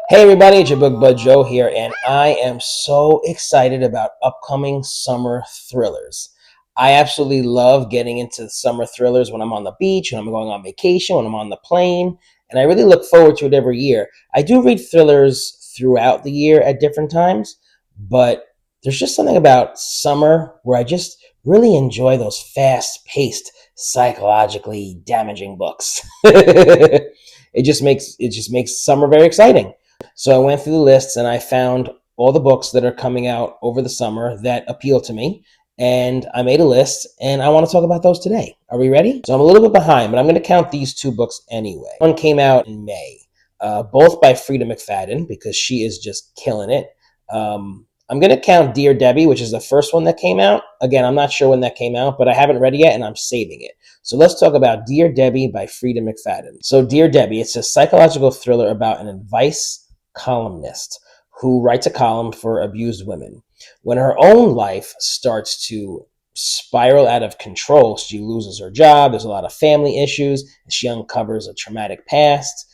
Hey everybody, it's your Book Bud Joe here, and I am so excited about upcoming summer thrillers. I absolutely love getting into summer thrillers when I'm on the beach, when I'm going on vacation, when I'm on the plane, and I really look forward to it every year. I do read thrillers throughout the year at different times, but there's just something about summer where I just really enjoy those fast-paced, psychologically damaging books. It just makes summer very exciting. So I went through the lists and I found all the books that are coming out over the summer that appeal to me. And I made a list and I want to talk about those today. Are we ready? So I'm a little bit behind, but I'm going to count these two books anyway. One came out in May, both by Frieda McFadden because she is just killing it. I'm going to count Dear Debbie, which is the first one that came out. Again, I'm not sure when that came out, but I haven't read it yet and I'm saving it. So let's talk about Dear Debbie by Frieda McFadden. So Dear Debbie, it's a psychological thriller about an advice columnist who writes a column for abused women. When her own life starts to spiral out of control, she loses her job, there's a lot of family issues, and she uncovers a traumatic past.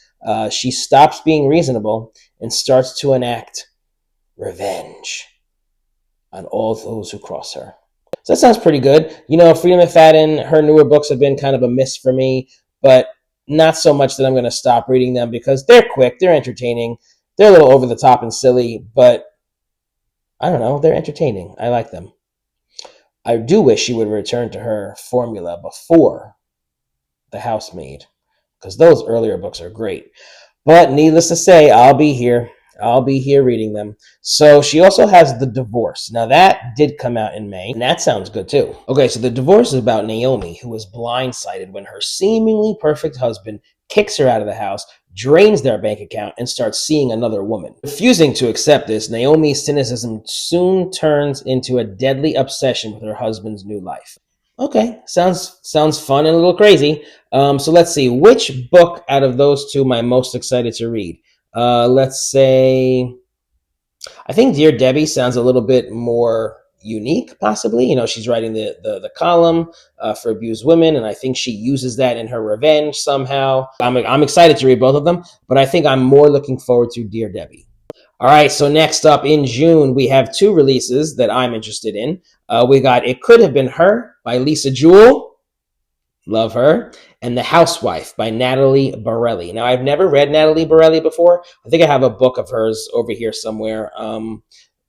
She stops being reasonable and starts to enact revenge on all those who cross her. So that sounds pretty good. You know, Frieda McFadden, her newer books have been kind of a miss for me, but not so much that I'm going to stop reading them because they're quick, they're entertaining, they're a little over the top and silly, but I don't know, they're entertaining. I like them. I do wish she would return to her formula before The Housemaid, because those earlier books are great. But needless to say, I'll be here. I'll be here reading them. So she also has The Divorce. Now that did come out in May, and that sounds good too. Okay, so The Divorce is about Naomi, who was blindsided when her seemingly perfect husband kicks her out of the house, drains their bank account, and starts seeing another woman. Refusing to accept this, Naomi's cynicism soon turns into a deadly obsession with her husband's new life. Okay, sounds fun and a little crazy. So let's see, which book out of those two am I most excited to read? Let's say, I think Dear Debbie sounds a little bit more unique, possibly. You know, she's writing the column for abused women, and I think she uses that in her revenge somehow. I'm excited to read both of them, but I think I'm more looking forward to Dear Debbie. All right, so next up in June, we have two releases that I'm interested in. We got It Could Have Been Her by Lisa Jewell. Love her. And The Housewife by Natalie Barelli. Now, I've never read Natalie Barelli before. I think I have a book of hers over here somewhere.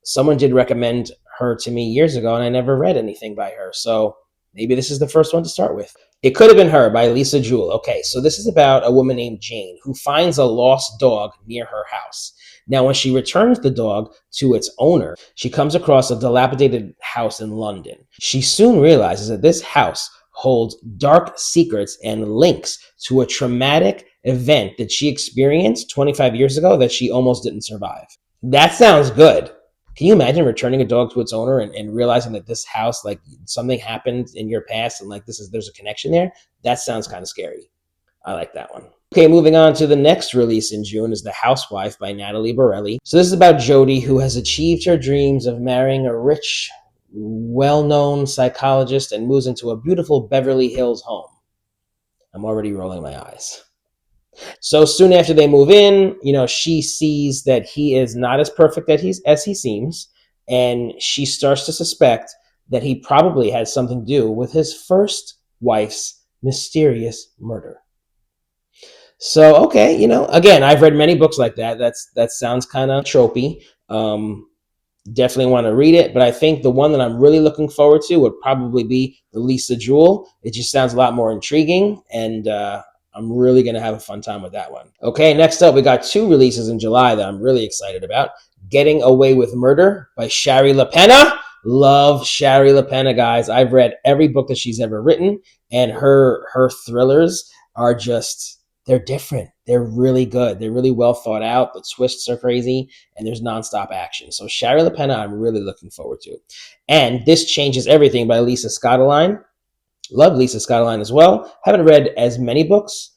Someone did recommend her to me years ago, and I never read anything by her. So maybe this is the first one to start with. It Could Have Been Her by Lisa Jewell. Okay, so this is about a woman named Jane who finds a lost dog near her house. Now, when she returns the dog to its owner, she comes across a dilapidated house in London. She soon realizes that this house holds dark secrets and links to a traumatic event that she experienced 25 years ago that she almost didn't survive. That sounds good. Can you imagine returning a dog to its owner and realizing that this house, like something happened in your past and like there's a connection there? That sounds kind of scary. I like that one. Okay, moving on to the next release in June is The Housewife by Natalie Barelli. So this is about Jody, who has achieved her dreams of marrying a rich, well-known psychologist and moves into a beautiful Beverly Hills home. I'm already rolling my eyes. So soon after they move in, you know, she sees that he is not as perfect as he seems, and she starts to suspect that he probably had something to do with his first wife's mysterious murder. So, okay, you know, again, I've read many books like that. That sounds kind of tropey. Definitely want to read it, but I think the one that I'm really looking forward to would probably be the Lisa Jewell. It just sounds a lot more intriguing, and I'm really going to have a fun time with that one. Okay, next up, we got two releases in July that I'm really excited about. Getting Away with Murder by Shari Lapena. Love Shari Lapena, guys. I've read every book that she's ever written, and her thrillers are just, they're different. They're really good. They're really well thought out. The twists are crazy, and there's nonstop action. So Shari Lapena, I'm really looking forward to. And This Changes Everything by Lisa Scottoline. Love Lisa Scottoline as well. Haven't read as many books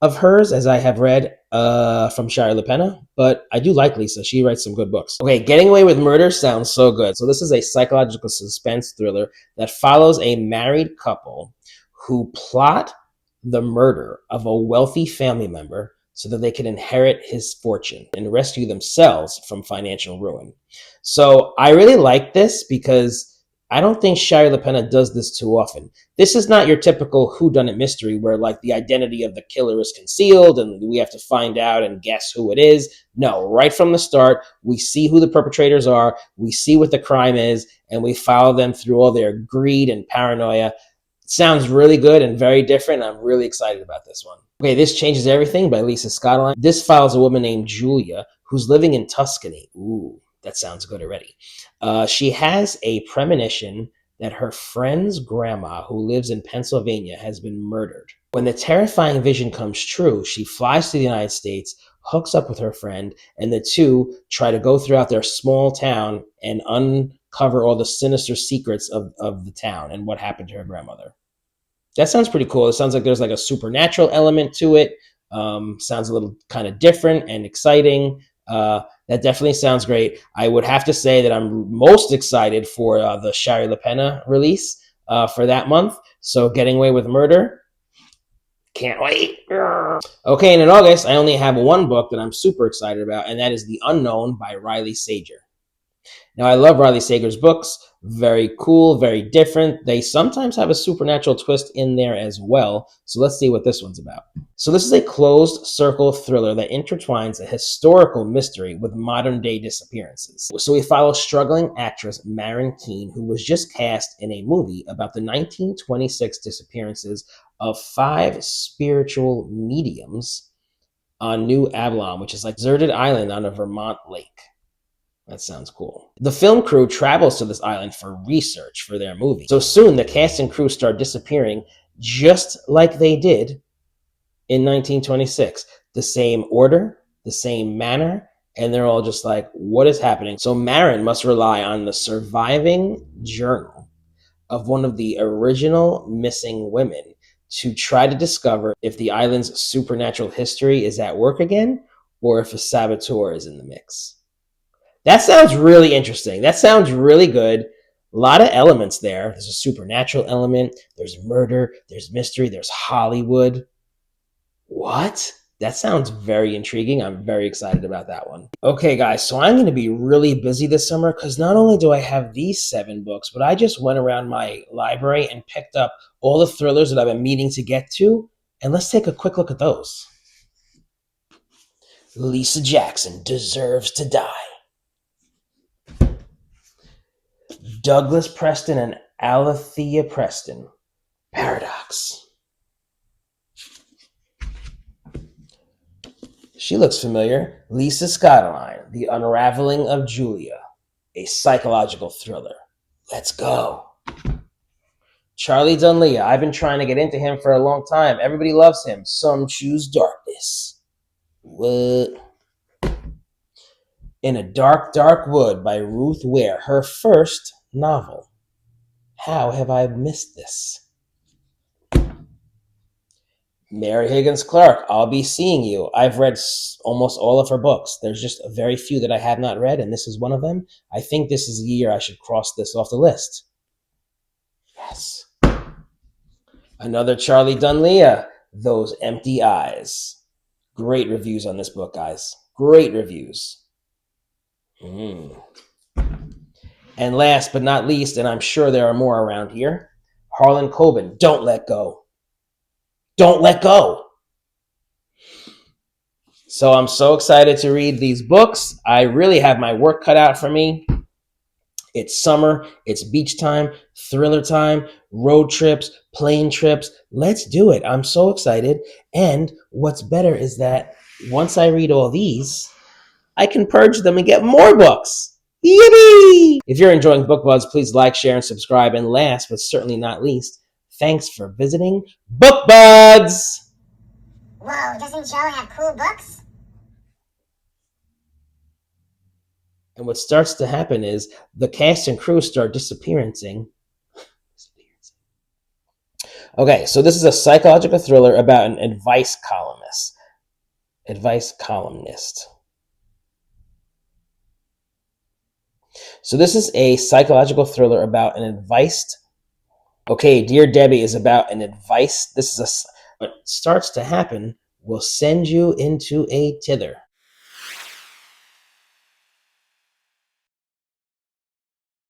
of hers as I have read from Shari Lapena, but I do like Lisa. She writes some good books. Okay, Getting Away with Murder sounds so good. So this is a psychological suspense thriller that follows a married couple who plot the murder of a wealthy family member so that they can inherit his fortune and rescue themselves from financial ruin. So I really like this because I don't think Shari Lapena does this too often. This is not your typical whodunit mystery where like the identity of the killer is concealed and we have to find out and guess who it is. No, right from the start, we see who the perpetrators are, we see what the crime is, and we follow them through all their greed and paranoia. It sounds really good and very different. I'm really excited about this one. Okay, This Changes Everything by Lisa Scottoline. This follows a woman named Julia who's living in Tuscany. Ooh, that sounds good already. She has a premonition that her friend's grandma, who lives in Pennsylvania, has been murdered. When the terrifying vision comes true, she flies to the United States, hooks up with her friend, and the two try to go throughout their small town and uncover all the sinister secrets of the town and what happened to her grandmother. That sounds pretty cool. It sounds like there's like a supernatural element to it. Sounds a little kind of different and exciting. That definitely sounds great. I would have to say that I'm most excited for the Shari Lapena release for that month. So Getting Away with Murder. Can't wait. Okay, and in August, I only have one book that I'm super excited about, and that is The Unknown by Riley Sager. Now, I love Riley Sager's books. Very cool, very different. They sometimes have a supernatural twist in there as well. So let's see what this one's about. So this is a closed circle thriller that intertwines a historical mystery with modern day disappearances. So we follow struggling actress Maren Keene, who was just cast in a movie about the 1926 disappearances of 5 spiritual mediums on New Avalon, which is like a deserted island on a Vermont lake. That sounds cool. The film crew travels to this island for research for their movie. So soon the cast and crew start disappearing just like they did in 1926. The same order, the same manner, and they're all just like, what is happening? So Maren must rely on the surviving journal of one of the original missing women to try to discover if the island's supernatural history is at work again or if a saboteur is in the mix. That sounds really interesting. That sounds really good. A lot of elements there. There's a supernatural element. There's murder. There's mystery. There's Hollywood. What? That sounds very intriguing. I'm very excited about that one. Okay, guys, so I'm going to be really busy this summer because not only do I have these 7 books, but I just went around my library and picked up all the thrillers that I've been meaning to get to. And let's take a quick look at those. Lisa Jackson Deserves to Die. Douglas Preston and Alethea Preston, Paradox. She looks familiar. Lisa Scottoline, The Unraveling of Julia, a psychological thriller. Let's go. Charlie Dunlea, I've been trying to get into him for a long time. Everybody loves him. Some Choose Darkness. What? In a Dark, Dark Wood by Ruth Ware, her first novel. How have I missed this? Mary Higgins Clark, I'll Be Seeing You. I've read almost all of her books. There's just a very few that I have not read, and this is one of them. I think this is the year I should cross this off the list. Yes. Another Charlie Dunlea, Those Empty Eyes. Great reviews on this book, guys. Great reviews. And last but not least, and I'm sure there are more around here, Harlan Coben, Don't Let Go. Don't Let Go. So I'm so excited to read these books. I really have my work cut out for me. It's summer, it's beach time, thriller time, road trips, plane trips. Let's do it. I'm so excited. And what's better is that once I read all these, I can purge them and get more books. Yippee! If you're enjoying Book Buds, please like, share, and subscribe. And last, but certainly not least, thanks for visiting Book Buds! Whoa, doesn't Joe have cool books? And what starts to happen is the cast and crew start disappearing. Okay, so this is a psychological thriller about an advice columnist. So this is a psychological thriller about an advice. Okay, Dear Debbie is about an advice. What starts to happen will send you into a tither.